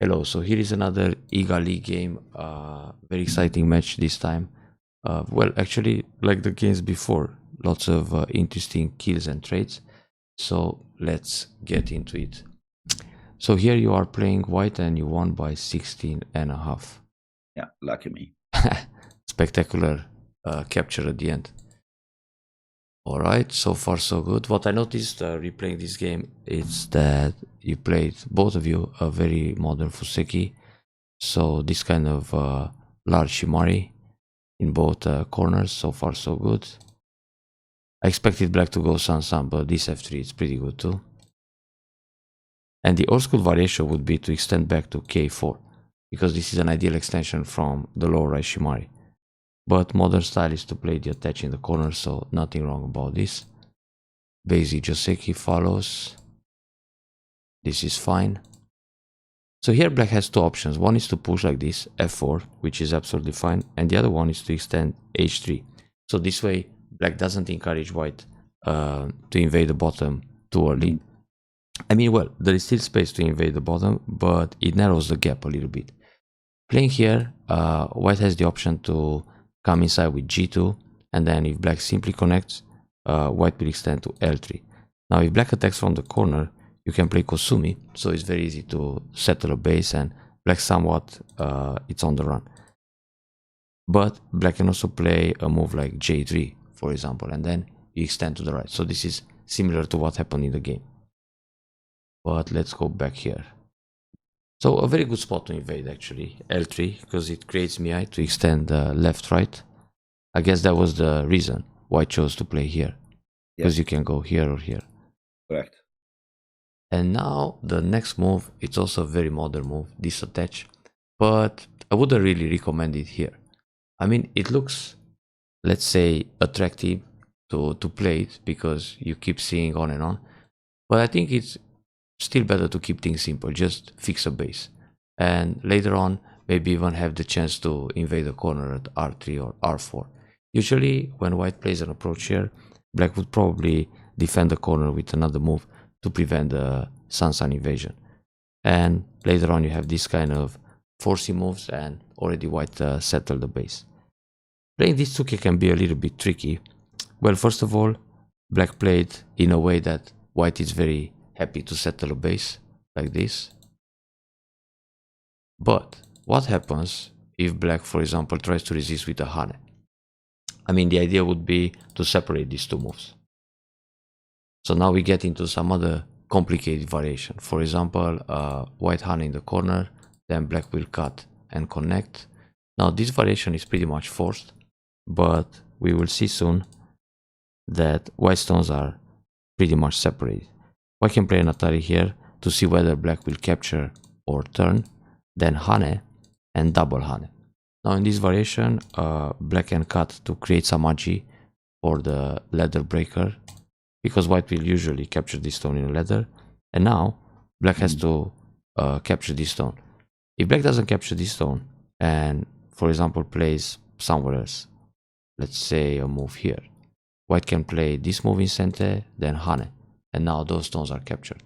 Hello, so here is another Iga League game, very exciting match this time. Well, actually, like the games before, lots of interesting kills and trades. So let's get into it. So here you are playing white and you won by 16 and a half. Yeah, lucky me. Spectacular capture at the end. Alright, so far so good. What I noticed replaying this game is that you played, both of you, a very modern Fuseki. So this kind of large Shimari in both corners, so far so good. I expected black to go San, but this f3 is pretty good too. And the old school variation would be to extend back to k4, because this is an ideal extension from the lower right Shimari. But modern style is to play the attach in the corner, so nothing wrong about this. Basic Joseki follows. This is fine. So here black has two options. One is to push like this, f4, which is absolutely fine, and the other one is to extend h3. So this way black doesn't encourage white to invade the bottom too early. I mean, well, there is still space to invade the bottom, but it narrows the gap a little bit. Playing here, white has the option to come inside with g2, and then if black simply connects, white will extend to l3. Now if black attacks from the corner, you can play Kosumi, so it's very easy to settle a base, and black somewhat, it's on the run. But black can also play a move like j3, for example, and then you extend to the right. So this is similar to what happened in the game. But let's go back here. So a very good spot to invade actually, L3, because it creates MI to extend left-right. I guess that was the reason why I chose to play here, because you can go here or here. Correct. And now the next move, it's also a very modern move, this attach, but I wouldn't really recommend it here. I mean, it looks, let's say, attractive to play it because you keep seeing on and on, but I think it's still better to keep things simple, just fix a base. And later on, maybe even have the chance to invade the corner at r3 or r4. Usually, when white plays an approach here, black would probably defend the corner with another move to prevent the San invasion. And later on, you have this kind of forcing moves, and already white settled the base. Playing this Tsuke can be a little bit tricky. Well, first of all, black played in a way that white is very happy to settle a base, like this. But what happens if black, for example, tries to resist with a Hane? I mean, the idea would be to separate these two moves. So now we get into some other complicated variation. For example, white Hane in the corner, then black will cut and connect. Now this variation is pretty much forced, but we will see soon that white stones are pretty much separated. White can play an Atari here to see whether black will capture or turn, then Hane and double Hane. Now in this variation, black can cut to create some agi for the ladder breaker, because white will usually capture this stone in a ladder, and now black has to capture this stone. If black doesn't capture this stone and, for example, plays somewhere else, let's say a move here, white can play this move in Sente, then Hane, and now those stones are captured.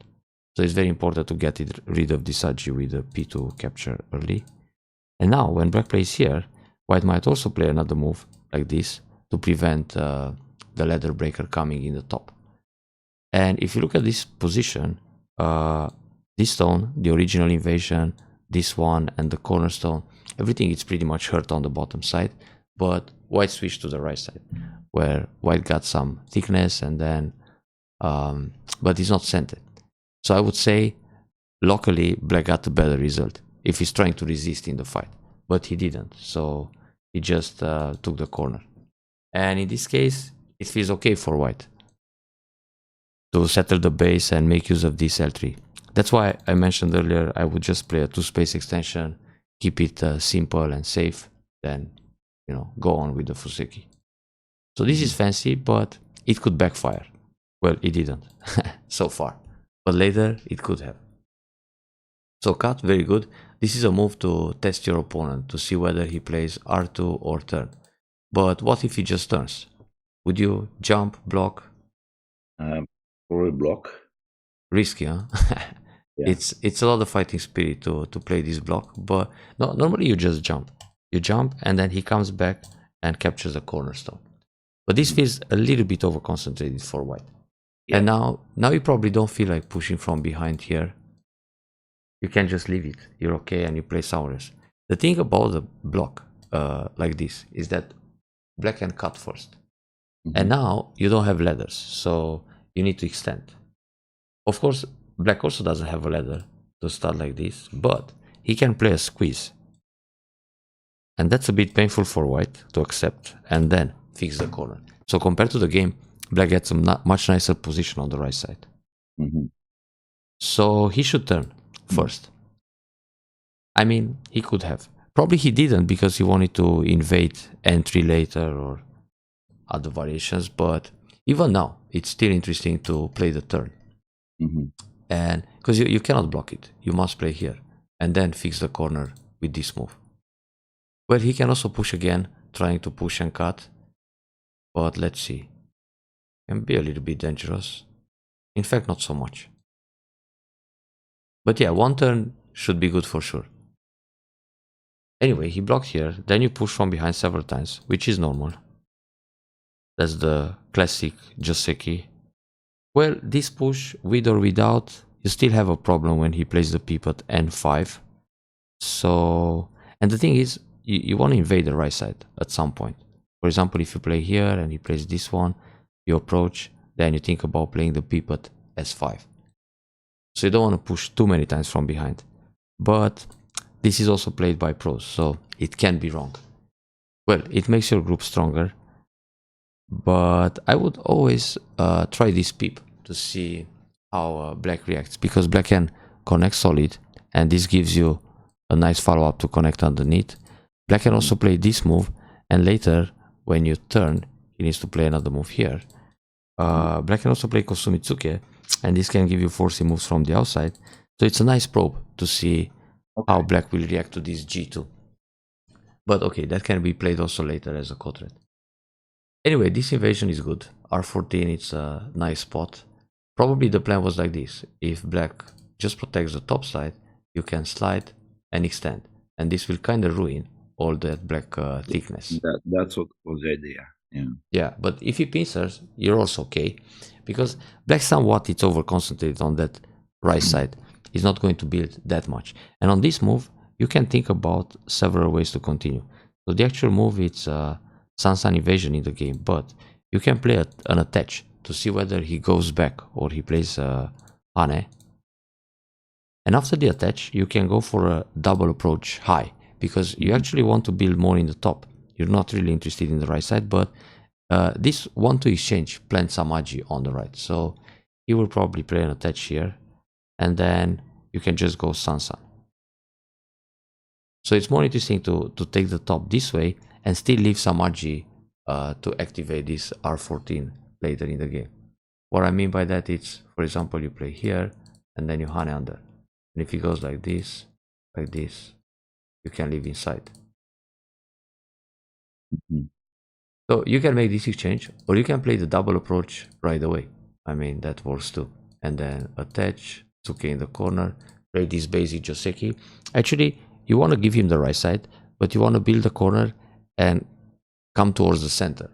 So it's very important to get rid of this agi with the p2 capture early. And now when black plays here, white might also play another move like this to prevent the ladder breaker coming in the top. And if you look at this position, this stone, the original invasion, this one, and the cornerstone, everything is pretty much hurt on the bottom side, but white switched to the right side, where white got some thickness, and then but it's not centered. So I would say locally black got a better result if he's trying to resist in the fight, but he didn't, so he just took the corner. And in this case, it feels okay for white to settle the base and make use of this L3. That's why I mentioned earlier I would just play a 2-space extension, keep it simple and safe, then, you know, go on with the Fuseki. So this is fancy, but it could backfire. Well, it didn't so far, but later it could have. So cut, very good. This is a move to test your opponent to see whether he plays R2 or turn. But what if he just turns? Would you jump, block? Probably block. Risky, huh? Yeah. It's a lot of fighting spirit to play this block, but no, normally you just jump. You jump and then he comes back and captures the cornerstone. But this feels a little bit over concentrated for white. Yeah. And now you probably don't feel like pushing from behind here. You can just leave it. You're okay and you play somewhere else. The thing about the block like this is that black can cut first. And now you don't have ladders, so you need to extend. Of course, black also doesn't have a ladder to start like this, but he can play a squeeze. And that's a bit painful for white to accept and then fix the corner. So compared to the game, black gets a much nicer position on the right side. So he should turn first. I mean, he could have. Probably he didn't because he wanted to invade entry later or other variations, but even now, it's still interesting to play the turn. And because you cannot block it, you must play here and then fix the corner with this move. Well, he can also push again, trying to push and cut, but let's see. Can be a little bit dangerous. In fact, not so much. But yeah, one turn should be good for sure. Anyway, he blocked here, then you push from behind several times, which is normal. That's the classic Joseki. Well, this push, with or without, you still have a problem when he plays the peep at n5. So, and the thing is, you want to invade the right side at some point. For example, if you play here and he plays this one, you approach, then you think about playing the peep at s5. So you don't want to push too many times from behind. But this is also played by pros, so it can be wrong. Well, it makes your group stronger. But I would always try this peep to see how black reacts, because black can connect solid and this gives you a nice follow-up to connect underneath. Black can also play this move, and later when you turn he needs to play another move here. Black can also play Kosumitsuke, and this can give you forcing moves from the outside, so it's a nice probe to see how black will react to this G2. But okay, that can be played also later as a quadrat. Anyway, this invasion is good. R14, it's a nice spot. Probably the plan was like this. If black just protects the top side, you can slide and extend. And this will kind of ruin all that black thickness. That's what was the idea. Yeah. Yeah, but if he pincers, you're also okay. Because black somewhat it's over concentrated on that right side. He's not going to build that much. And on this move, you can think about several ways to continue. So the actual move, it's Sansan invasion in the game, but you can play an attach to see whether he goes back or he plays Hane. And after the attach, you can go for a double approach high, because you actually want to build more in the top. You're not really interested in the right side, but this 1-2 exchange plants Samaji on the right. So he will probably play an attach here, and then you can just go Sansan. So it's more interesting to take the top this way and still leave Samaji to activate this R14 later in the game. What I mean by that is, for example, you play here and then you Hane under. And if he goes like this, you can leave inside. So you can make this exchange, or you can play the double approach right away. I mean, that works too. And then attach, Tsuke in the corner, play this basic Joseki. Actually, you want to give him the right side, but you want to build the corner and come towards the center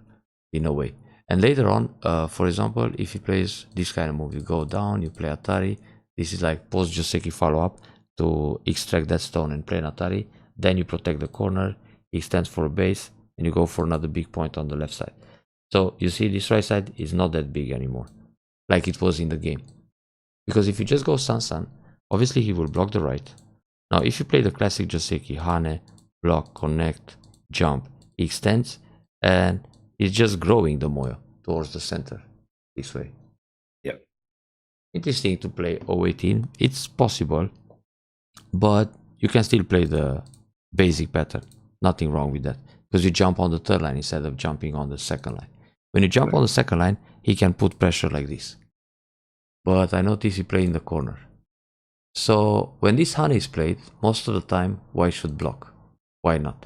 in a way. And later on, for example, if he plays this kind of move, you go down, you play Atari. This is like post Joseki follow-up to extract that stone and play an Atari. Then you protect the corner, he extends for a base, and you go for another big point on the left side. So you see, this right side is not that big anymore, like it was in the game. Because if you just go Sansan, obviously he will block the right. Now if you play the classic Joseki, Hane, block, connect, jump, he extends, and he's just growing the Moyo towards the center, this way. Yep. Interesting to play 018, it's possible, but you can still play the basic pattern, nothing wrong with that. Because you jump on the third line instead of jumping on the second line. When you jump on the second line, he can put pressure like this. But I notice he played in the corner. So when this Hane is played, most of the time, white should block. Why not?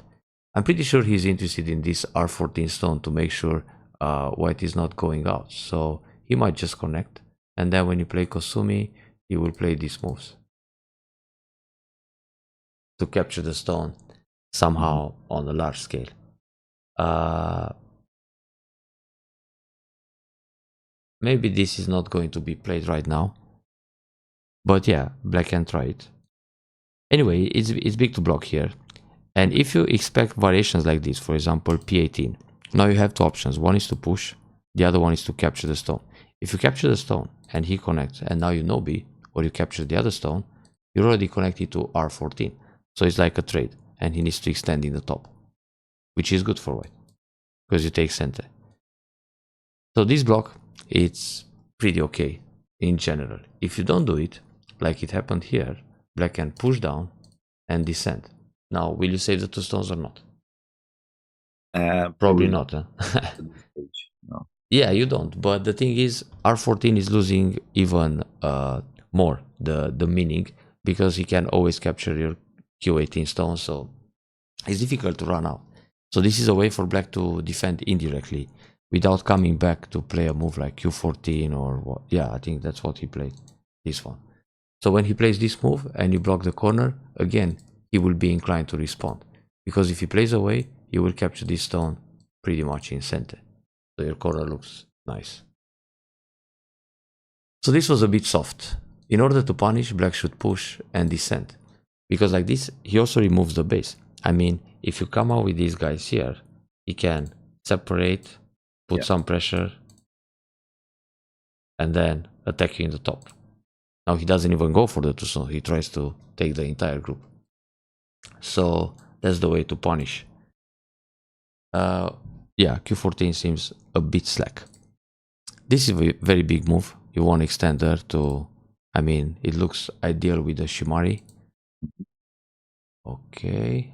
I'm pretty sure he's interested in this R14 stone to make sure white is not going out. So he might just connect. And then when you play Kosumi, he will play these moves. to capture the stone somehow on a large scale. Maybe this is not going to be played right now, but yeah, black can try it. Anyway, it's big to block here, and if you expect variations like this, for example p18, now you have two options. One is to push, the other one is to capture the stone. If you capture the stone and he connects and now you no B, or you capture the other stone, you're already connected to R14, so it's like a trade, and he needs to extend in the top, which is good for white because you take center. So this block, it's pretty okay in general. If you don't do it like it happened here, black can push down and descend. Now, will you save the two stones or not? Probably not, huh? No. Yeah, you don't. But the thing is, R14 is losing even more the meaning, because he can always capture your Q18 stone, so it's difficult to run out. So this is a way for black to defend indirectly without coming back to play a move like Q14 or what. Yeah, I think that's what he played, this one. So when he plays this move and you block the corner, again, he will be inclined to respond, because if he plays away, you will capture this stone pretty much in center. So your corner looks nice. So this was a bit soft. In order to punish, black should push and descend, because like this, he also removes the base. I mean, if you come out with these guys here, he can separate, put some pressure, and then attack you in the top. Now he doesn't even go for the two stones, he tries to take the entire group. So that's the way to punish. Yeah, Q14 seems a bit slack. This is a very big move. You want extender to, I mean, it looks ideal with the Shimari. Okay.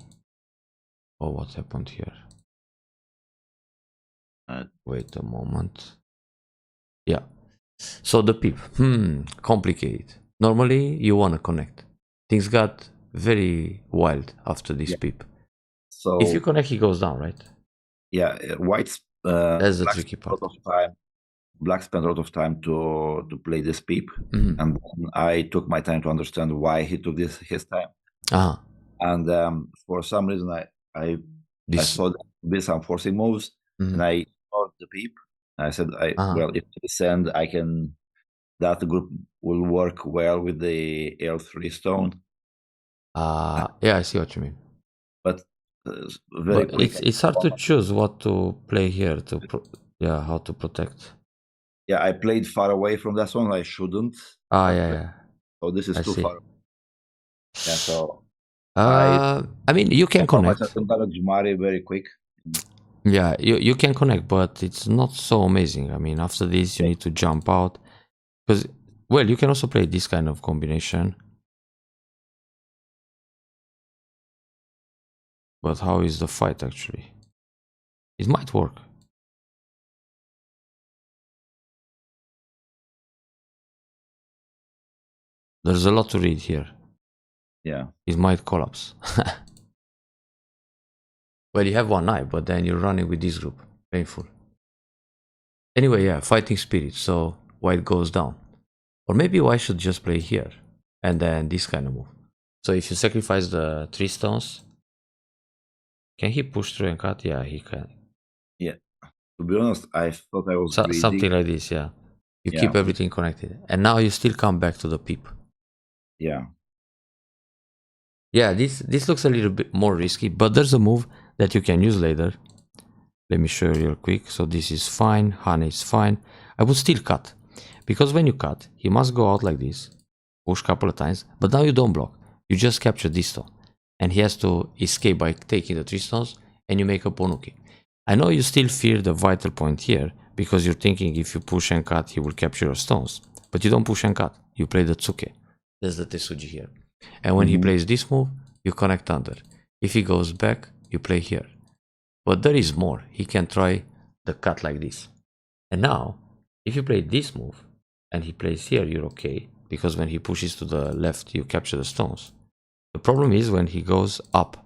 Oh, what happened here? Wait a moment. Yeah. So the peep. Complicated. Normally you want to connect. Things got very wild after this peep. So if you connect, he goes down, right? Yeah, white's that's the tricky part. Black spent a lot of time to play this peep, and then I took my time to understand why he took his time. And for some reason, I saw this some forcing moves, and I ignored the peep. I said, well, if I descend, that group will work well with the L3 stone. Yeah, I see what you mean. But very quick. It's hard to choose what to play here to how to protect. Yeah, I played far away from that one. I shouldn't. Yeah. So this is too far. Yeah, so I mean, you can connect. Very quick. Yeah, you can connect, but it's not so amazing. I mean, after this, you need to jump out, because, well, you can also play this kind of combination. But how is the fight actually? It might work. There's a lot to read here. Yeah. It might collapse. Well, you have one eye, but then you're running with this group. Painful. Anyway, yeah, fighting spirit. So white goes down. Or maybe white should just play here. And then this kind of move. So if you sacrifice the 3 stones, can he push through and cut? Yeah, he can. Yeah. To be honest, I thought I was something like this, yeah. You keep everything connected. And now you still come back to the peep. Yeah. Yeah, this looks a little bit more risky, but there's a move that you can use later. Let me show you real quick. So this is fine, Hane is fine. I would still cut, because when you cut, he must go out like this, push a couple of times, but now you don't block. You just capture this stone, and he has to escape by taking the 3 stones, and you make a Ponuki. I know you still fear the vital point here, because you're thinking if you push and cut, he will capture your stones, but you don't push and cut. You play the Tsuke. That's the Tesuji here. And when he plays this move, you connect under. If he goes back, you play here. But there is more. He can try the cut like this. And now, if you play this move, and he plays here, you're okay, because when he pushes to the left, you capture the stones. The problem is when he goes up,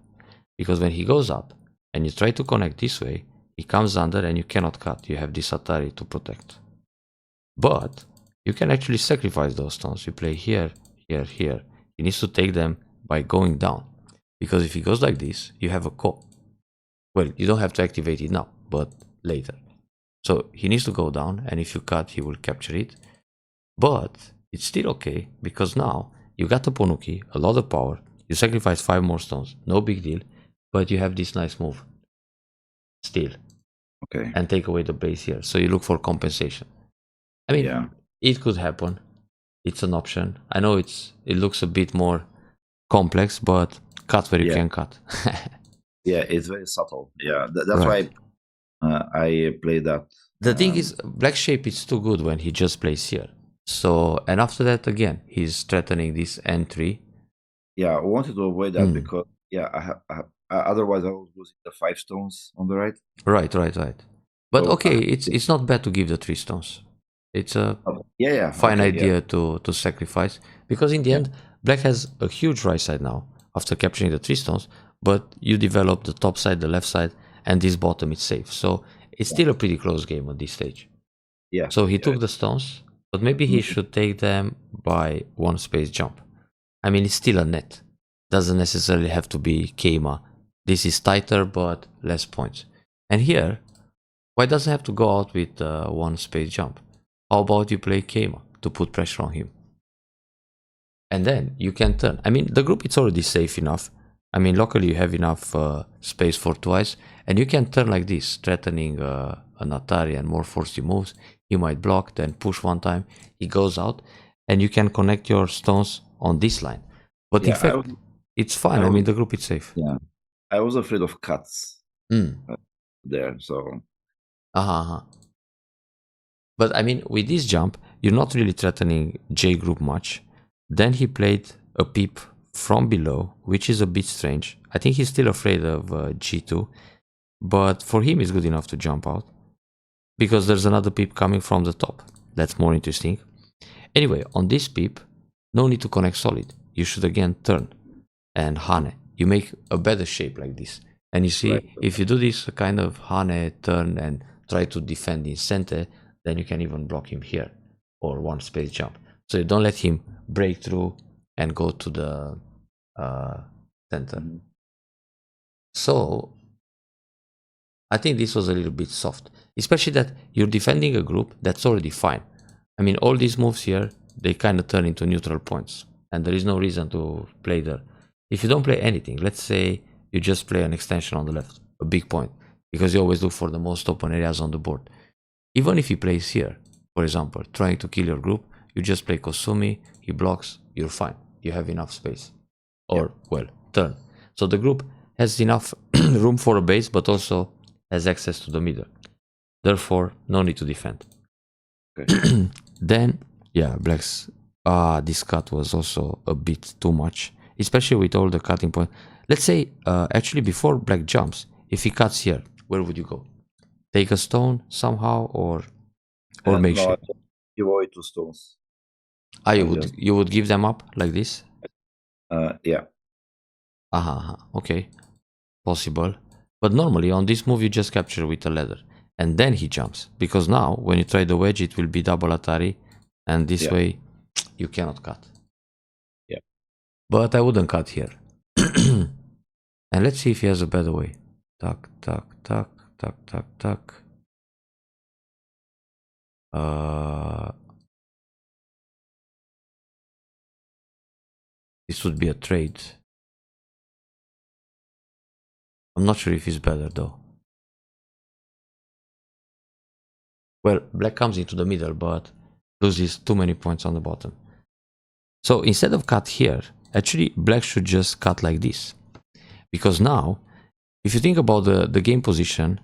because when he goes up, and you try to connect this way, he comes under and you cannot cut. You have this Atari to protect. But you can actually sacrifice those stones. You play here, here, here. He needs to take them by going down. Because if he goes like this, you have a call. Well, you don't have to activate it now, but later. So he needs to go down, and if you cut, he will capture it. But it's still okay, because now you got the Ponuki, a lot of power, you sacrifice 5 more stones, no big deal, but you have this nice move still. Okay. And take away the base here. So you look for compensation. I mean, it could happen. It's an option. I know it looks a bit more complex, but cut where you can cut. Yeah, it's very subtle. Yeah, that's why I play that. The thing is, black shape is too good when he just plays here. So, and after that, again, he's threatening this N3. Yeah, I wanted to avoid that because, otherwise I was losing the 5 stones on the right. Right. But so, okay, it's not bad to give the 3 stones. It's a fine idea to sacrifice, because in the end, black has a huge right side now after capturing the 3 stones, but you develop the top side, the left side, and this bottom is safe. So it's still a pretty close game at this stage. Yeah. So he took the stones, but maybe he should take them by 1 space jump. I mean, it's still a net. Doesn't necessarily have to be Keima. This is tighter, but less points. And here, why doesn't have to go out with 1 space jump? How about you play Keima to put pressure on him? And then you can turn. I mean, the group is already safe enough. I mean, locally you have enough space for twice, and you can turn like this, threatening an Atari and more forcey moves. He might block, then push 1 time, he goes out, and you can connect your stones on this line. But in fact, it's fine. I mean, the group is safe. Yeah, I was afraid of cuts there, so... But I mean, with this jump, you're not really threatening J group much. Then he played a peep from below, which is a bit strange. I think he's still afraid of G2, but for him it's good enough to jump out, because there's another peep coming from the top. That's more interesting. Anyway, on this peep, no need to connect solid. You should again turn and Hane. You make a better shape like this. And you see, if you do this kind of Hane, turn, and try to defend in center, then you can even block him here, or 1 space jump. So you don't let him break through and go to the center. So I think this was a little bit soft, especially that you're defending a group that's already fine. I mean, all these moves here, they kind of turn into neutral points, and there is no reason to play there. If you don't play anything, let's say you just play an extension on the left, a big point, because you always look for the most open areas on the board. Even if he plays here, for example, trying to kill your group, you just play Kosumi, he blocks, you're fine. You have enough space. Or, well, turn. So the group has enough room for a base, but also has access to the middle. Therefore, no need to defend. Okay. Then, yeah, black's... this cut was also a bit too much, especially with all the cutting points. Let's say, actually, before black jumps, if he cuts here, where would you go? Take a stone somehow, or make shape? Give away 2 stones. You would give them up like this? Yeah. Okay. Possible. But normally on this move you just capture with a ladder, and then he jumps, because now when you try the wedge it will be double Atari, and this way you cannot cut. Yeah. But I wouldn't cut here. And let's see if he has a better way. Tuck, tuck, tuck, tuck, tuck, tuck. This would be a trade. I'm not sure if it's better though. Well, black comes into the middle, but loses too many points on the bottom. So instead of cut here, actually black should just cut like this. Because now, if you think about the game position,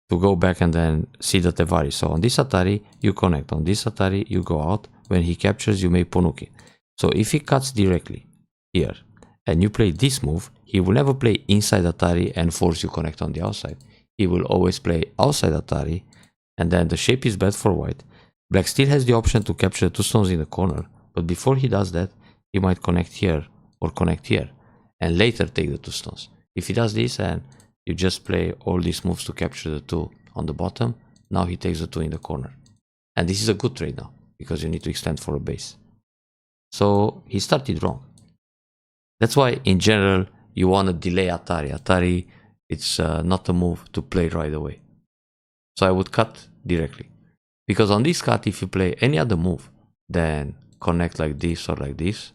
to go back and then see the Tevari. So on this Atari, you connect. On this Atari, you go out. When he captures, you make Ponuki. So if he cuts directly here, and you play this move, he will never play inside Atari and force you connect on the outside. He will always play outside Atari, and then the shape is bad for white. Black still has the option to capture 2 stones in the corner, but before he does that, he might connect here or connect here, and later take the 2 stones. If he does this and you just play all these moves to capture the 2 on the bottom, now he takes the 2 in the corner. And this is a good trade now, because you need to extend for a base. So he started wrong. That's why, in general, you want to delay Atari. Atari, it's not a move to play right away. So I would cut directly. Because on this cut, if you play any other move, then connect like this or like this.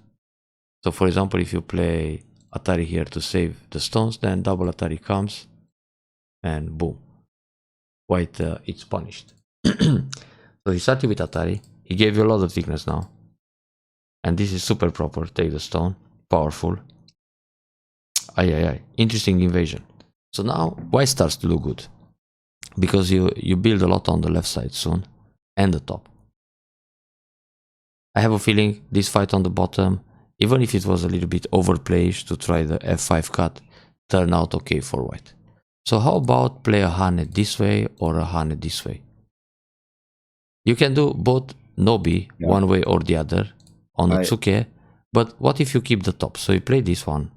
So for example, if you play Atari here to save the stones, then double Atari comes and boom. White, it's punished. So he started with Atari. He gave you a lot of thickness now. And this is super proper. Take the stone. Powerful. Interesting invasion. So now white starts to do good. Because you build a lot on the left side soon. And the top. I have a feeling this fight on the bottom, even if it was a little bit overplayed to try the f5 cut, turned out okay for white. So how about play a Hane this way or a Hane this way? You can do both Nobi one way or the other on the Tsuke, but what if you keep the top? So you play this one,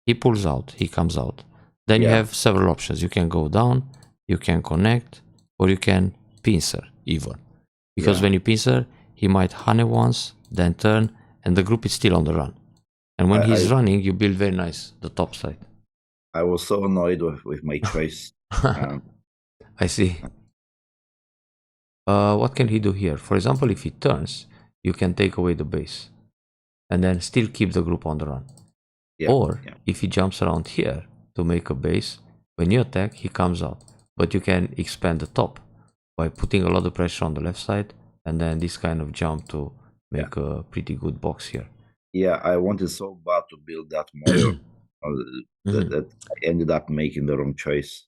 he pulls out, he comes out. Then you have several options. You can go down, you can connect, or you can pincer even. Because when you pincer, he might Hane once, then turn, and the group is still on the run. And when he's running, you build very nice, the top side. I was so annoyed with my choice. I see. What can he do here? For example, if he turns, you can take away the base. And then still keep the group on the run. If he jumps around here to make a base, when you attack, he comes out. But you can expand the top by putting a lot of pressure on the left side, and then this kind of jump to make a pretty good box here. Yeah, I wanted so bad to build that more that I ended up making the wrong choice.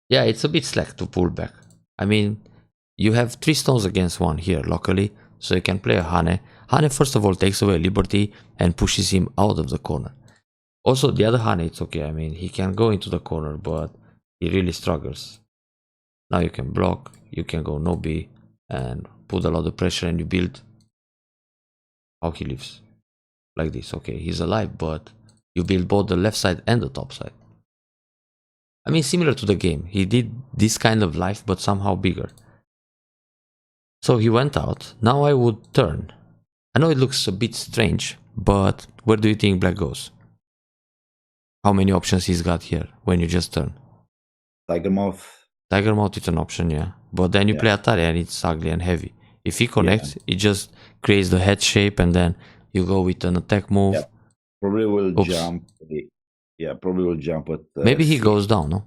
Yeah, it's a bit slack to pull back. I mean, you have 3 stones against 1 here locally, so you can play a Hane. Hane first of all takes away liberty and pushes him out of the corner. Also, the other Hane, it's okay. I mean, he can go into the corner, but he really struggles. Now you can block, you can go Nobi and put a lot of pressure, and you build how he lives. Like this. Okay, he's alive, but you build both the left side and the top side. I mean, similar to the game. He did this kind of life, but somehow bigger. So he went out. Now I would turn. I know it looks a bit strange, but where do you think black goes? How many options he's got here when you just turn? Tiger mouth. Tiger mouth is an option, yeah. But then you play Atari and it's ugly and heavy. If he connects, it just creates the head shape, and then you go with an attack move. Yeah, probably will jump. Yeah, probably will jump at. Maybe he goes down, no?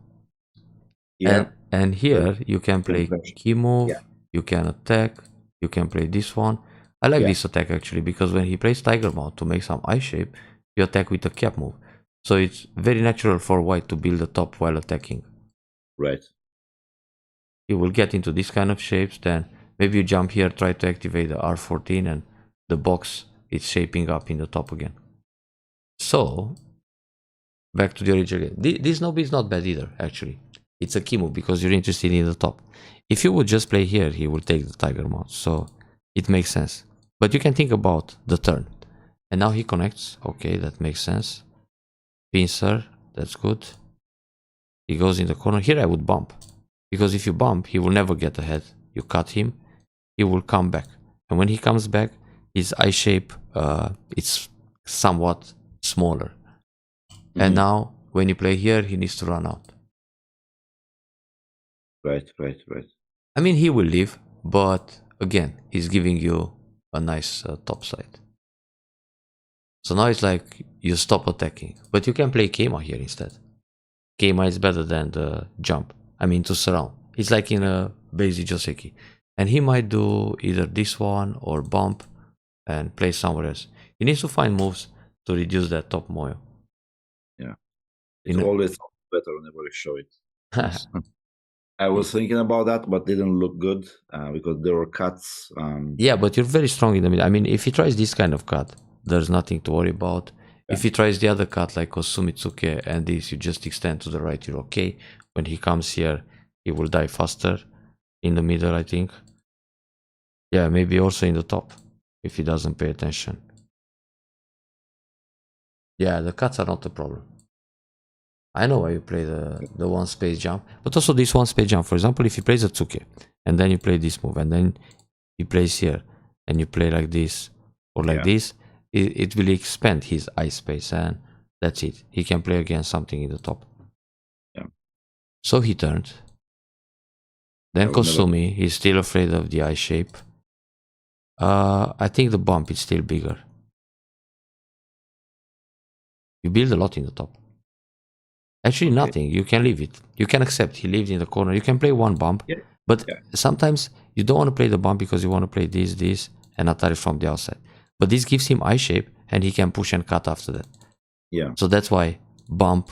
Yeah. And here you can play key move. Yeah. You can attack. You can play this one. I like this attack actually, because when he plays tiger mouth to make some eye shape, you attack with a cap move. So it's very natural for white to build the top while attacking. Right. You will get into this kind of shapes, then maybe you jump here, try to activate the R14, and the box is shaping up in the top again. So, back to the original game. This Nobi is not bad either, actually. It's a key move because you're interested in the top. If you would just play here, he will take the tiger mouth, so it makes sense. But you can think about the turn. And now he connects. Okay, that makes sense. Pincer, that's good. He goes in the corner. Here I would bump. Because if you bump, he will never get ahead. You cut him, he will come back. And when he comes back, his eye shape, it's somewhat smaller. And now, when you play here, he needs to run out. Right. I mean, he will leave, but again, he's giving you a nice top side. So now it's like you stop attacking. But you can play Keima here instead. Keima is better than the jump. I mean, to surround. It's like in a basic Joseki. And he might do either this one or bump and play somewhere else. He needs to find moves to reduce that top moyo. Yeah. It's always better whenever you show it. I was thinking about that, but didn't look good because there were cuts. Yeah, but you're very strong in the middle. I mean, if he tries this kind of cut, there's nothing to worry about. Yeah. If he tries the other cut like Osumitsuke and this, you just extend to the right, you're okay. When he comes here, he will die faster. In the middle, I think. Yeah, maybe also in the top, if he doesn't pay attention. Yeah, the cuts are not a problem. I know why you play the one space jump, but also this one space jump. For example, if he plays a Tsuke, and then you play this move, and then he plays here, and you play like this, or like this, it will expand his eye space, and That's it. He can play again something in the top. Yeah. So he turned. Then Kosumi, he's still afraid of the eye shape. I think the bump is still bigger. You build a lot in the top. Actually, nothing. You can leave it. You can accept. He lives in the corner. You can play one bump. Yeah. But sometimes you don't want to play the bump because you want to play this, and Atari from the outside. But this gives him eye shape, and he can push and cut after that. Yeah. So that's why bump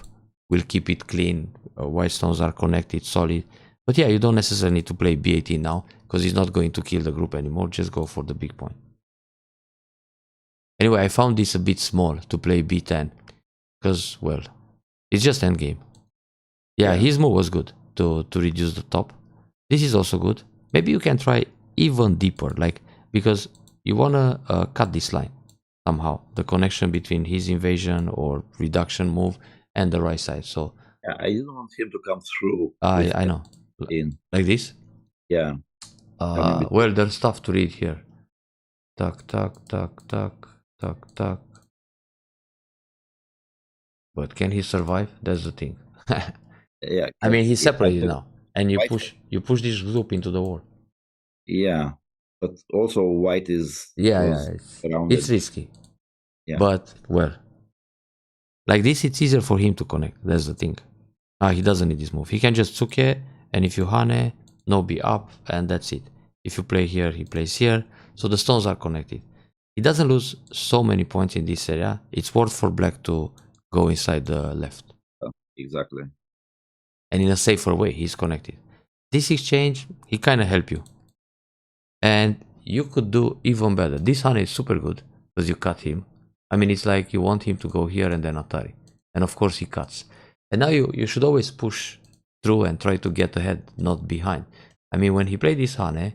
will keep it clean. White stones are connected, solid. But yeah, you don't necessarily need to play B18 now because he's not going to kill the group anymore. Just go for the big point. Anyway, I found this a bit small to play B10 because, well, it's just endgame. Yeah, his move was good to reduce the top. This is also good. Maybe you can try even deeper, like, because you want to cut this line somehow. The connection between his invasion or reduction move and the right side. So yeah, I didn't want him to come through. I know. Like this? Yeah. Well, there's stuff to read here. Tuck, tuck, tuck, tuck, tuck, tuck. But can he survive? That's the thing. Yeah. I mean, he's separated now, and you push this group into the wall. Yeah, but also white is it's risky. Yeah. But well, like this, it's easier for him to connect. That's the thing. He doesn't need this move. He can just tsuke, and if you hane, no be up, and that's it. If you play here, he plays here, so the stones are connected. He doesn't lose so many points in this area. It's worth for black to go inside the left. Exactly. And in a safer way, he's connected. This exchange, he kind of help you. And you could do even better. This hane is super good because you cut him. I mean, it's like you want him to go here and then Atari. And of course he cuts. And now you should always push through and try to get ahead, not behind. I mean, when he played this hane,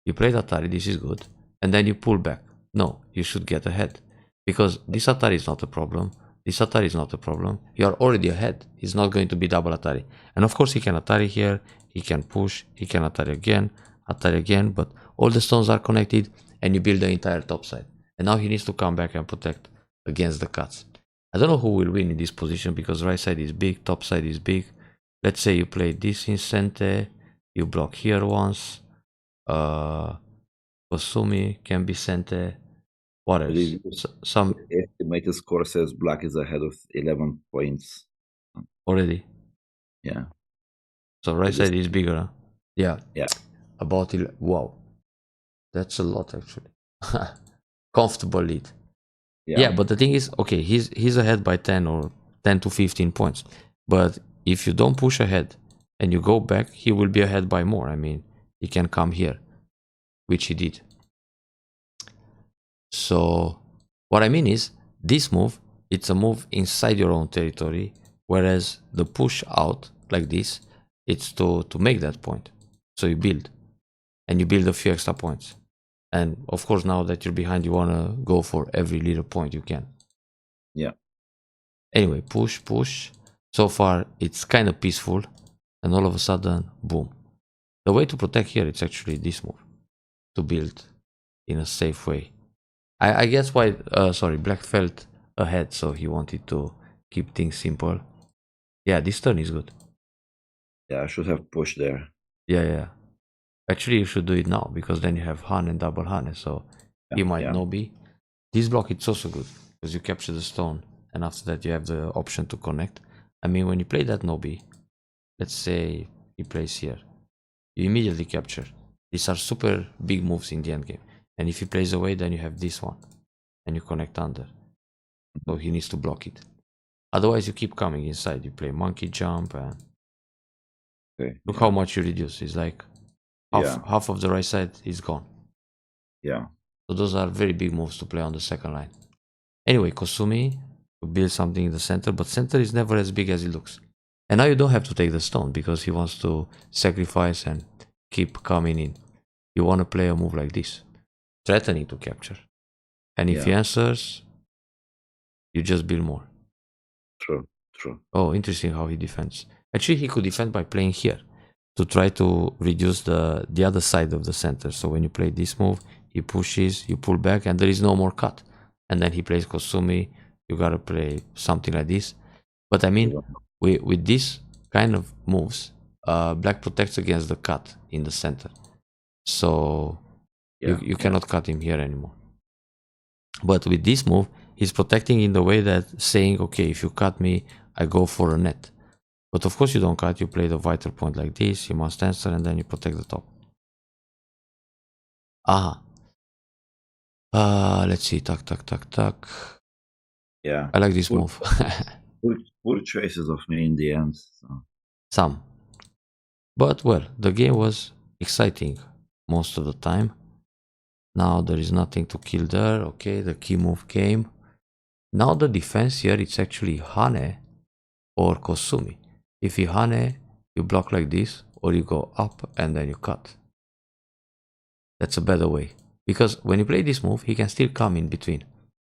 you played Atari, this is good. And then you pull back. No, you should get ahead. Because this Atari is not a problem. This Atari is not a problem. You are already ahead. It's not going to be double Atari. And of course he can Atari here. He can push. He can Atari again. But all the stones are connected and you build the entire top side. And now he needs to come back and protect against the cuts. I don't know who will win in this position because right side is big, top side is big. Let's say you play this in center. You block here once. Kosumi can be center. What else? Some estimated score says black is ahead of 11 points already. Yeah. So right side is bigger. Huh? Yeah. Yeah. About 11. Wow. That's a lot actually. Comfortable lead. Yeah, but the thing is, okay, he's ahead by 10 or 10 to 15 points. But if you don't push ahead and you go back, he will be ahead by more. I mean, he can come here, which he did. So what I mean is, this move, it's a move inside your own territory, whereas the push out, like this, it's to make that point. So you build, and you build a few extra points. And of course, now that you're behind, you want to go for every little point you can. Yeah. Anyway, push. So far, it's kind of peaceful. And all of a sudden, boom. The way to protect here, it's actually this move. To build in a safe way. I guess why, black felt ahead, so he wanted to keep things simple. Yeah, this turn is good. Yeah, I should have pushed there. Yeah. Actually, you should do it now, because then you have hane and double hane, so he might no be. This block, it's also good, because you capture the stone, and after that you have the option to connect. I mean, when you play that no-be, let's say he plays here, you immediately capture. These are super big moves in the endgame. And if he plays away, then you have this one. And you connect under. So he needs to block it. Otherwise, you keep coming inside. You play monkey jump and... Look how much you reduce. It's like half of the right side is gone. Yeah. So those are very big moves to play on the second line. Anyway, Kosumi to build something in the center. But center is never as big as it looks. And now you don't have to take the stone because he wants to sacrifice and keep coming in. You want to play a move like this. Threatening to capture. And if he answers, you just build more. True. Oh, interesting how he defends. Actually, he could defend by playing here to try to reduce the other side of the center. So when you play this move, he pushes, you pull back, and there is no more cut. And then he plays Kosumi you gotta play something like this. But I mean, with this kind of moves, black protects against the cut in the center. So you cannot cut him here anymore. But with this move, he's protecting in the way that saying, okay, if you cut me, I go for a net. But of course you don't cut, you play the vital point like this, you must answer, and then you protect the top. Let's see, tuck. Yeah. I like this move. Poor choices of me in the end. So. Some. But well, the game was exciting most of the time. Now there is nothing to kill there. Okay, the key move came. Now the defense here, it's actually Hane or Kosumi. If you Hane, you block like this, or you go up and then you cut. That's a better way. Because when you play this move, he can still come in between.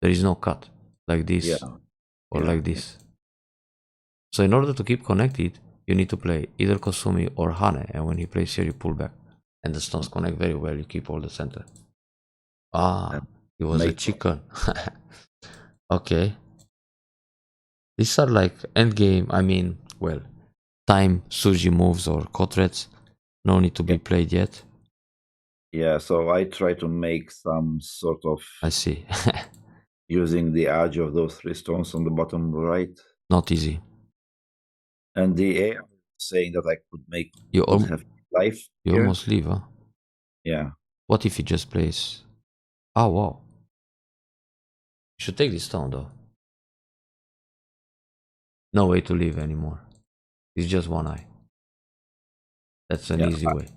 There is no cut, like this, or like this. So in order to keep connected, you need to play either Kosumi or Hane, and when he plays here, you pull back. And the stones connect very well, you keep all the center. It was a chicken. Okay. These are like endgame, I mean, well, time Suji moves or Kotrets. No need to be played yet. Yeah, so I try to make some sort of... I see. using the edge of those 3 stones on the bottom right. Not easy. And the AI saying that I could make... You have life You here. almost leave, huh? Yeah. What if he just plays... Oh, wow. You should take this stone, though. No way to leave anymore. It's just one eye. That's an easy way.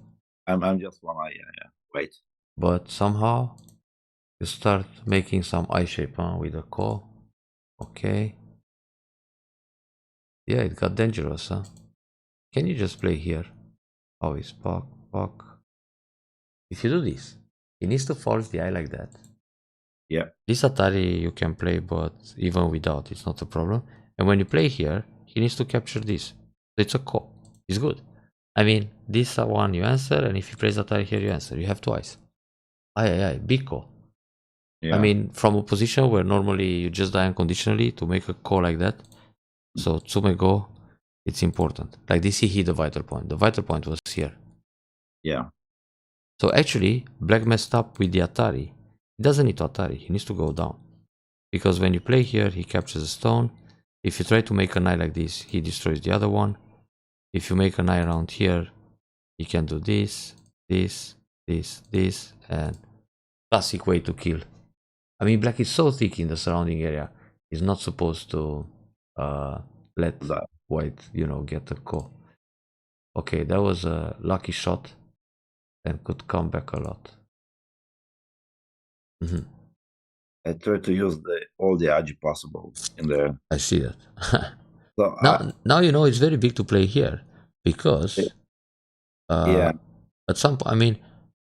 I'm just one eye, yeah. Wait. But somehow, you start making some eye shape, huh? With a ko. Okay. Yeah, it got dangerous, huh? Can you just play here? Oh, it's pok. If you do this, he needs to force the eye like that. Yeah. This Atari you can play, but even without, it's not a problem. And when you play here, he needs to capture this. So it's a ko. It's good. I mean, this one you answer, and if he plays Atari here, you answer. You have twice. Big ko. Yeah. I mean, from a position where normally you just die unconditionally, to make a ko like that. So Tsume go, it's important. Like this, he hit the vital point. The vital point was here. Yeah. So actually, black messed up with the Atari. He doesn't need to Atari, he needs to go down. Because when you play here, he captures a stone. If you try to make an eye like this, he destroys the other one. If you make an eye around here, he can do this, and classic way to kill. I mean, black is so thick in the surrounding area, he's not supposed to let white, get a ko. Okay, that was a lucky shot and could come back a lot. I try to use all the agi possible in there. I see that. So now you know it's very big to play here because at some point, I mean,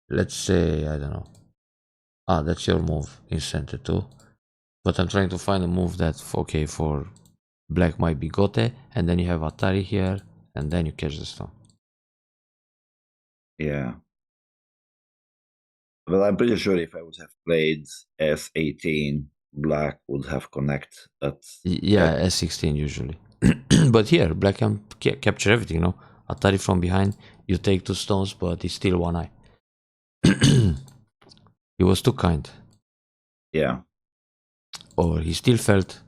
let's say, I don't know. That's your move in center too. But I'm trying to find a move that, okay, for black might be Gote, and then you have Atari here, and then you catch the stone. Yeah. Well, I'm pretty sure if I would have played S18, black would have connect at... Yeah, S16 usually. But here, black can capture everything, Atari from behind, you take 2 stones, but it's still one eye. He was too kind. Yeah. Or he still felt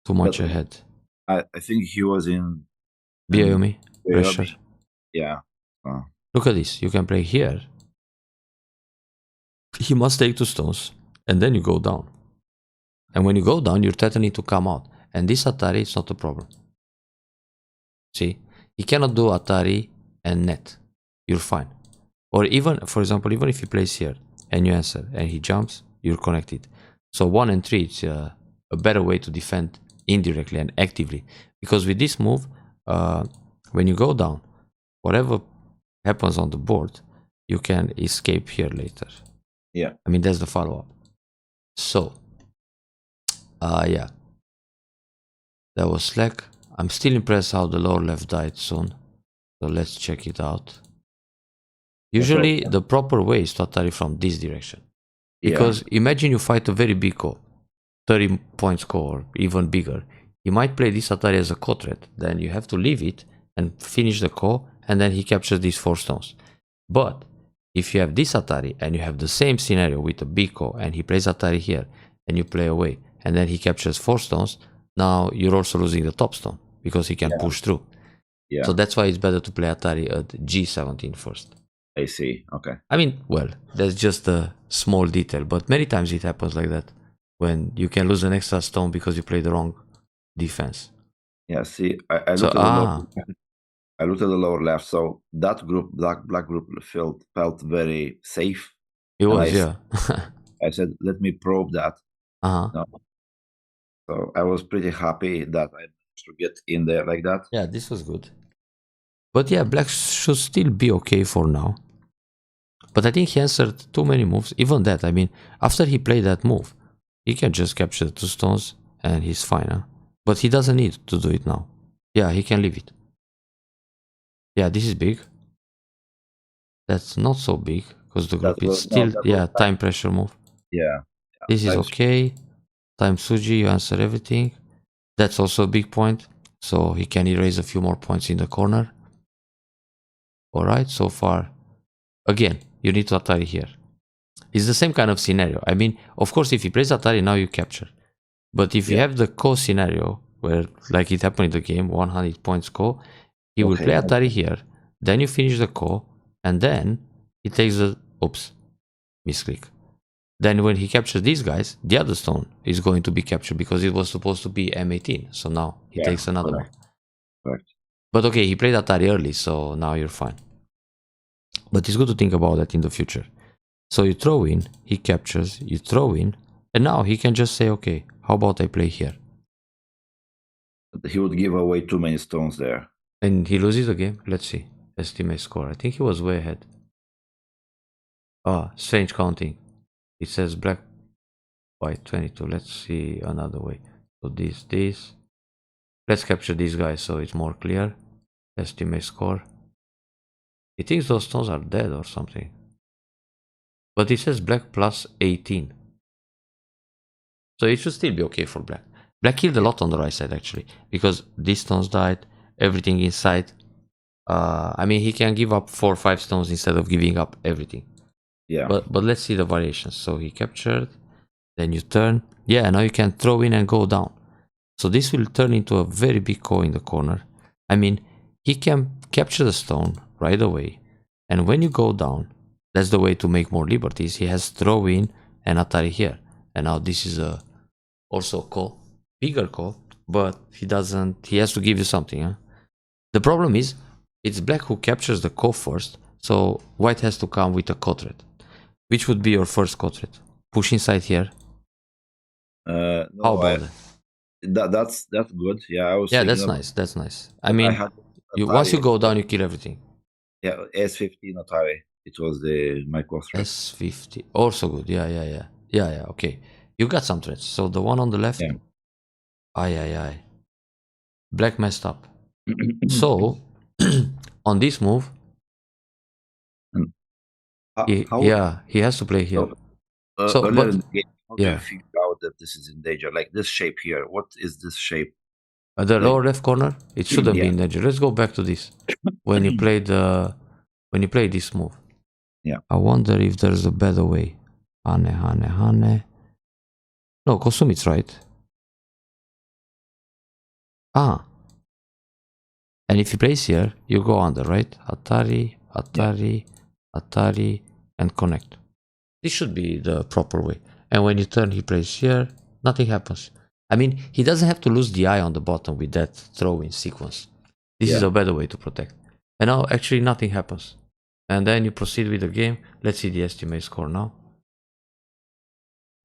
too much ahead. I think he was in... Biomi, pressure. Yeah. Look at this, you can play here. He must take 2 stones, and then you go down. And when you go down, you're threatening to come out. And this Atari, it's not a problem. See? He cannot do Atari and net. You're fine. Or even, for example, even if he plays here, and you answer, and he jumps, you're connected. So 1 and 3, it's a better way to defend indirectly and actively. Because with this move, when you go down, whatever happens on the board, you can escape here later. Yeah. I mean, that's the follow-up. So, yeah. That was slack. I'm still impressed how the lower left died soon. So let's check it out. Usually, the proper way is to Atari from this direction. Because imagine you fight a very big ko. 30 points score, even bigger, he might play this Atari as a ko threat. Then you have to leave it and finish the ko, and then he captures these 4 stones. But if you have this Atari and you have the same scenario with a big ko, and he plays Atari here, and you play away, and then he captures 4 stones, now you're also losing the top stone because he can push through. Yeah. So that's why it's better to play Atari at G17 first. I see. Okay. I mean, well, that's just a small detail, but many times it happens like that when you can lose an extra stone because you play the wrong defense. Yeah. See, I looked at the lower left, so that group, black group, felt very safe. It was, yeah. I said, let me probe that. No. So I was pretty happy that I managed to get in there like that. Yeah, this was good. But yeah, black should still be okay for now. But I think he answered too many moves. Even that, I mean, after he played that move, he can just capture the 2 stones and he's fine. Huh? But he doesn't need to do it now. Yeah, he can leave it. Yeah, this is big. That's not so big because the group is still, time pressure move. Yeah. This is okay. Time Suji, you answer everything. That's also a big point. So he can erase a few more points in the corner. Alright, so far. Again, you need to Atari here. It's the same kind of scenario. I mean, of course, if he plays Atari, now you capture. But if you have the ko scenario, where like it happened in the game, 100 points ko, he will play Atari here, then you finish the ko, and then he takes the, oops, misclick. Then when he captures these guys, the other stone is going to be captured because it was supposed to be M18. So now he takes another one. Correct. But okay, he played Atari early, so now you're fine. But it's good to think about that in the future. So you throw in, he captures, you throw in, and now he can just say, okay, how about I play here? He would give away too many stones there. And he loses the game? Let's see. Estimate score. I think he was way ahead. Ah, strange counting. It says black by 22. Let's see another way. So this. Let's capture these guys so it's more clear. Estimate score. He thinks those stones are dead or something. But it says black plus 18. So it should still be okay for black. Black killed a lot on the right side actually. Because these stones died. Everything inside. I mean, he can give up 4 or 5 stones instead of giving up everything. Yeah. But let's see the variations. So he captured. Then you turn. Yeah, now you can throw in and go down. So this will turn into a very big ko in the corner. I mean, he can capture the stone right away. And when you go down, that's the way to make more liberties. He has throw in and Atari here. And now this is also ko. Bigger ko. But he has to give you something. Huh? The problem is, it's black who captures the ko first. So white has to come with a ko threat. Which would be your first ko threat? Push inside here. No, how about that? That's good. Yeah, that's nice. That's nice. I mean, once you go down, you kill everything. Yeah, S50 Atari. It was my co threat. S50, also good. Yeah. Okay, you got some threats. So the one on the left. Yeah. Aye. Black messed up. So on this move, he has to play here. So, how do you figure out that this is in danger? Like this shape here. What is this shape? The lower left corner. It shouldn't be in danger. Let's go back to this. When you play this move. Yeah. I wonder if there's a better way. Hane. No, Kosumit's right. And if he plays here, you go under, right? Atari, and connect. This should be the proper way. And when you turn, he plays here, nothing happens. I mean, he doesn't have to lose the eye on the bottom with that throw-in sequence. This is a better way to protect. And now, actually, nothing happens. And then you proceed with the game. Let's see the estimate score now.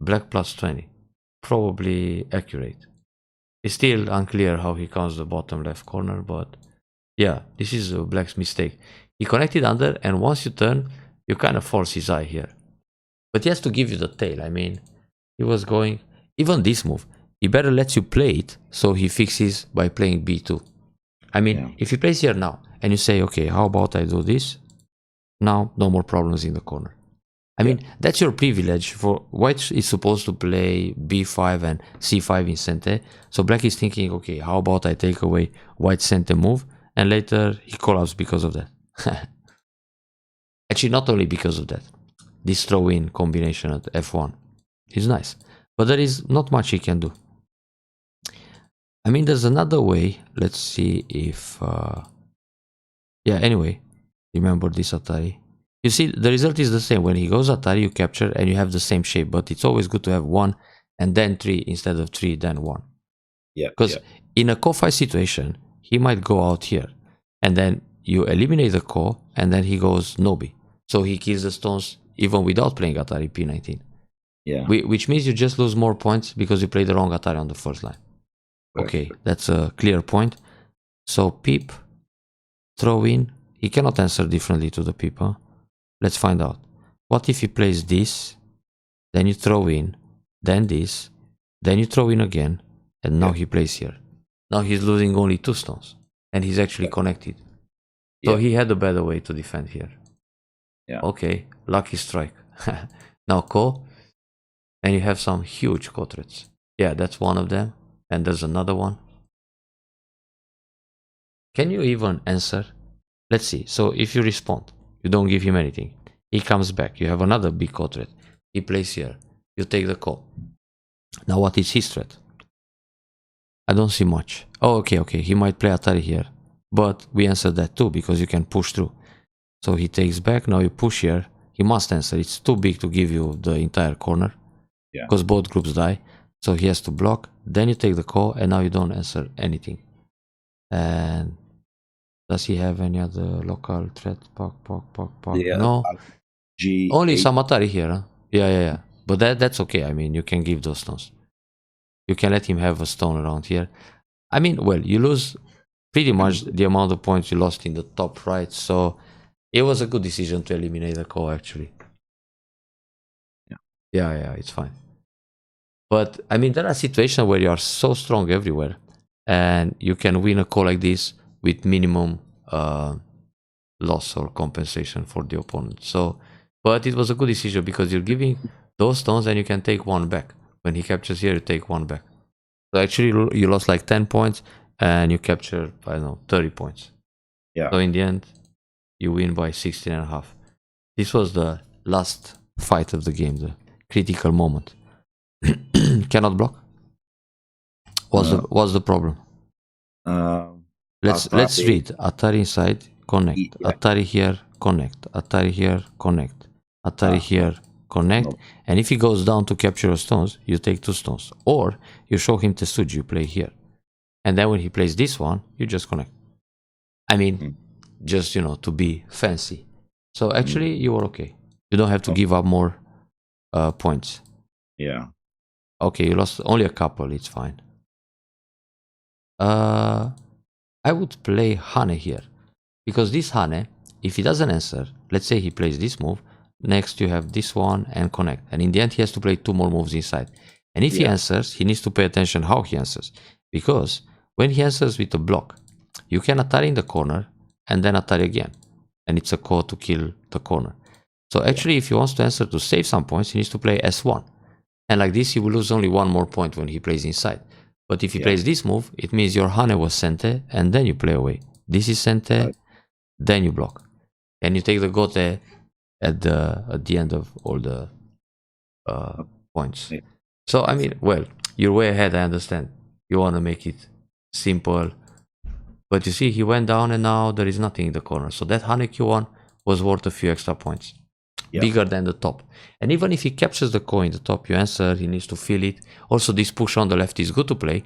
Black plus 20. Probably accurate. It's still unclear how he counts the bottom left corner, but yeah, this is black's mistake. He connected under, and once you turn, you kind of force his eye here. But he has to give you the tail. I mean, he was going... Even this move, he better lets you play it, so he fixes by playing B2. I mean, if he plays here now, and you say, okay, how about I do this? Now, no more problems in the corner. I mean, that's your privilege. For white is supposed to play b5 and c5 in center. So black is thinking, okay, how about I take away white's center move, and later he collapses because of that. Actually, not only because of that. This throw-in combination at f1 is nice, but there is not much he can do. I mean, there's another way. Let's see if... yeah, anyway, remember this Atari. You see, the result is the same. When he goes Atari, you capture and you have the same shape, but it's always good to have 1 and then 3 instead of 3, then 1. Yeah. Because in a co-5 situation, he might go out here, and then you eliminate the co, and then he goes Nobi. So he kills the stones even without playing Atari P19. Yeah. Which means you just lose more points because you played the wrong Atari on the first line. Okay, that's a clear point. So Pip, throw in. He cannot answer differently to the Pip, huh? Let's find out. What if he plays this, then you throw in, then this, then you throw in again, and now he plays here. Now he's losing only 2 stones, and he's actually connected. So he had a better way to defend here. Yeah. Okay, lucky strike. Now ko, and you have some huge ko threats. Yeah, that's one of them, and there's another one. Can you even answer? Let's see. So if you respond, you don't give him anything. He comes back. You have another big ko threat. He plays here. You take the ko. Now what is his threat? I don't see much. Oh, okay. He might play Atari here. But we answer that too, because you can push through. So he takes back. Now you push here. He must answer. It's too big to give you the entire corner. Yeah. Because both groups die. So he has to block. Then you take the ko, and now you don't answer anything. And does he have any other local threat? Pok. Yeah, no. G8. Only some Atari here, huh? Yeah. But that's okay. I mean, you can give those stones. You can let him have a stone around here. I mean, well, you lose pretty much the amount of points you lost in the top right. So it was a good decision to eliminate the ko, actually. Yeah, it's fine. But I mean, there are situations where you are so strong everywhere, and you can win a ko like this with minimum loss or compensation for the opponent. So, but it was a good decision because you're giving those stones and you can take 1 back. When he captures here, you take 1 back. So actually, you lost like 10 points and you capture, I don't know, 30 points. Yeah. So in the end, you win by 16.5. This was the last fight of the game, the critical moment. Cannot block. What's the problem? Let's read. Atari inside, connect. Yeah. Atari here, connect. Atari here, connect. Atari here, connect. No. And if he goes down to capture your stones, you take 2 stones. Or you show him Tesuji, you play here. And then when he plays this one, you just connect. I mean, just, to be fancy. So actually, you were okay. You don't have to give up more points. Yeah. Okay, you lost only a couple, it's fine. I would play Hane here. Because this Hane, if he doesn't answer, let's say he plays this move, next you have this one and connect. And in the end, he has to play 2 more moves inside. And if he answers, he needs to pay attention how he answers. Because when he answers with a block, you can Atari in the corner and then Atari again. And it's a ko to kill the corner. So actually, if he wants to answer to save some points, he needs to play S1. And like this, he will lose only 1 more point when he plays inside. But if he plays this move, it means your Hane was Sente, and then you play away. This is Sente, then you block. And you take the Gote at the end of all the points. Yeah. So, I mean, well, you're way ahead, I understand. You want to make it simple. But you see, he went down and now there is nothing in the corner. So that Hane Q1 was worth a few extra points. Bigger than the top. And even if he captures the ko in the top, you answer, he needs to feel it. Also, this push on the left is good to play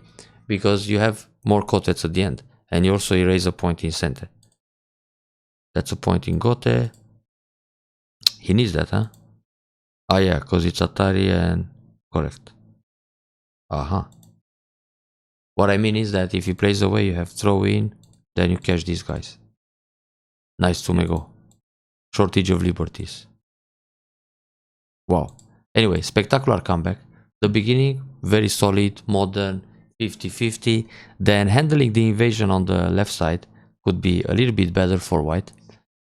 because you have more kotets at the end. And you also erase a point in center. That's a point in Gote. He needs that, huh? Ah, yeah, because it's Atari and... Correct. What I mean is that if he plays away, you have throw in, then you catch these guys. Nice to go. Shortage of liberties. Wow. Anyway, spectacular comeback. The beginning, very solid, modern, 50-50. Then handling the invasion on the left side could be a little bit better for white.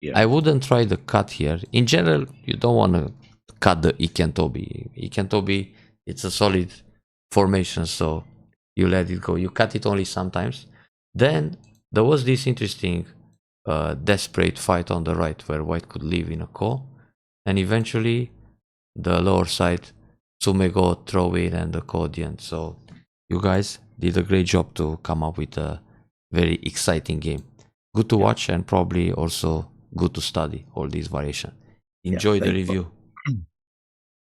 Yeah. I wouldn't try the cut here. In general, you don't want to cut the ikentobi. Ikentobi, it's a solid formation, so you let it go. You cut it only sometimes. Then there was this interesting desperate fight on the right where white could live in a ko, and eventually the lower side Tsumego throw it and the ko at the end. So you guys did a great job to come up with a very exciting game. Good to watch and probably also good to study all these variations. Enjoy the review.